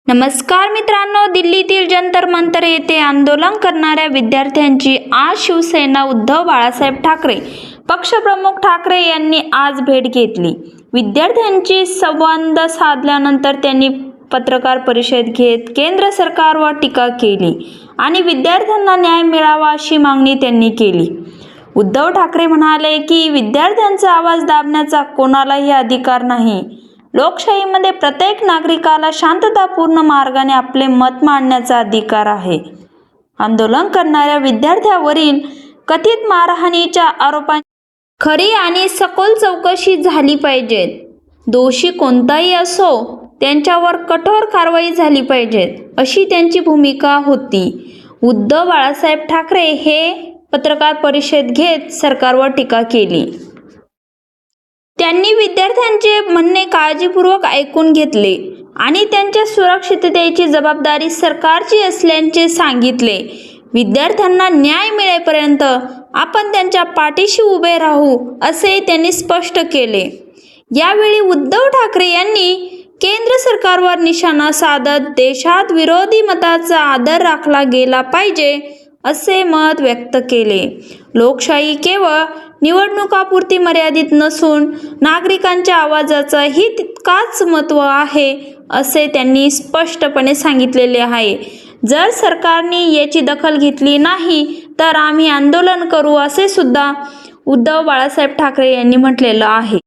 नमस्कार मित्रांनो, दिल्लीतील जंतर मंतर येथे आंदोलन करणाऱ्या विद्यार्थ्यांची आज शिवसेना उद्धव बाळासाहेब ठाकरे पक्षप्रमुख ठाकरे यांनी आज भेट घेतली। विद्यार्थ्यांची संवाद साधल्यानंतर त्यांनी पत्रकार परिषद घेत केंद्र सरकारवर टीका केली आणि विद्यार्थ्यांना न्याय मिळावा अशी मागणी त्यांनी केली। उद्धव ठाकरे म्हणाले की विद्यार्थ्यांचा आवाज दाबण्याचा कोणालाही अधिकार नाही। लोकशाहीमध्ये प्रत्येक नागरिकाला शांततापूर्ण मार्गाने आपले मत मांडण्याचा अधिकार आहे। आंदोलन करणाऱ्या विद्यार्थ्यांवरील कथित मारहाणीच्या आरोपांची खरी आणि सखोल चौकशी झाली पाहिजे। दोषी कोणताही असो त्यांच्यावर कठोर कारवाई झाली पाहिजे अशी त्यांची भूमिका होती। उद्धव बाळासाहेब ठाकरे हे पत्रकार परिषद घेत सरकारवर टीका केली। त्यांनी विद्यार्थ्यांचे म्हणणे काळजीपूर्वक ऐकून घेतले आणि त्यांच्या सुरक्षिततेची जबाबदारी सरकारची असल्याचे सांगितले। विद्यार्थ्यांना न्याय मिळेपर्यंत आपण त्यांच्या पाठीशी उभे राहू असे त्यांनी स्पष्ट केले। यावेळी उद्धव ठाकरे यांनी केंद्र सरकारवर निशाणा साधत देशात विरोधी मताचा आदर राखला गेला पाहिजे असे मत व्यक्त केले। लोकशाही केवळ निवडणुकापुरती मर्यादित नसून नागरिकांच्या आवाजाचाही तितकाच महत्त्व आहे असे त्यांनी स्पष्टपणे सांगितलेले आहे। जर सरकारने याची दखल घेतली नाही तर आम्ही आंदोलन करू असे सुद्धा उद्धव बाळासाहेब ठाकरे यांनी म्हटलेलं आहे।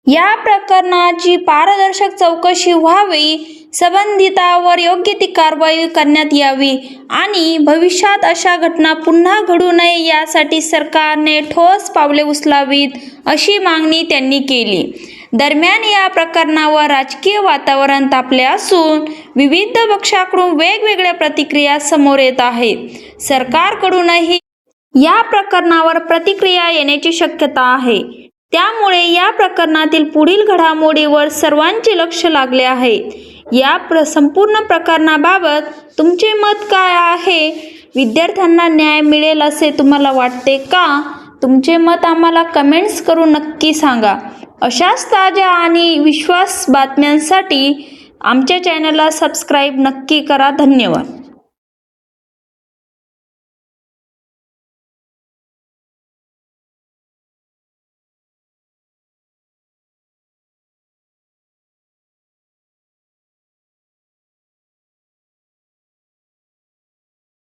या प्रकरणाची पारदर्शक चौकशी व्हावी, संबंधितांवर योग्य ती कारवाई करण्यात यावी आणि भविष्यात अशा घटना पुन्हा घडू नये यासाठी सरकारने ठोस पावले उचलावीत अशी मागणी त्यांनी केली। दरम्यान या प्रकरणावर राजकीय वातावरण तापले असून विविध पक्षांकडून वेगवेगळ्या प्रतिक्रिया समोर येत आहेत। सरकारकडूनही या प्रकरणावर प्रतिक्रिया येण्याची शक्यता आहे। त्यामुळे या प्रकरणातील पुढील घडामोडीवर सर्वांचे लक्ष लागले आहे। या संपूर्ण प्रकरणाबाबत तुमचे मत काय आहे? विद्यार्थ्यांना न्याय मिळेल असे तुम्हाला वाटते का? तुमचे मत आम्हाला कमेंट्स करून नक्की सांगा। अशाच ताज्या आणि विश्वास बातम्यांसाठी आमच्या चॅनलला सबस्क्राईब नक्की करा। धन्यवाद।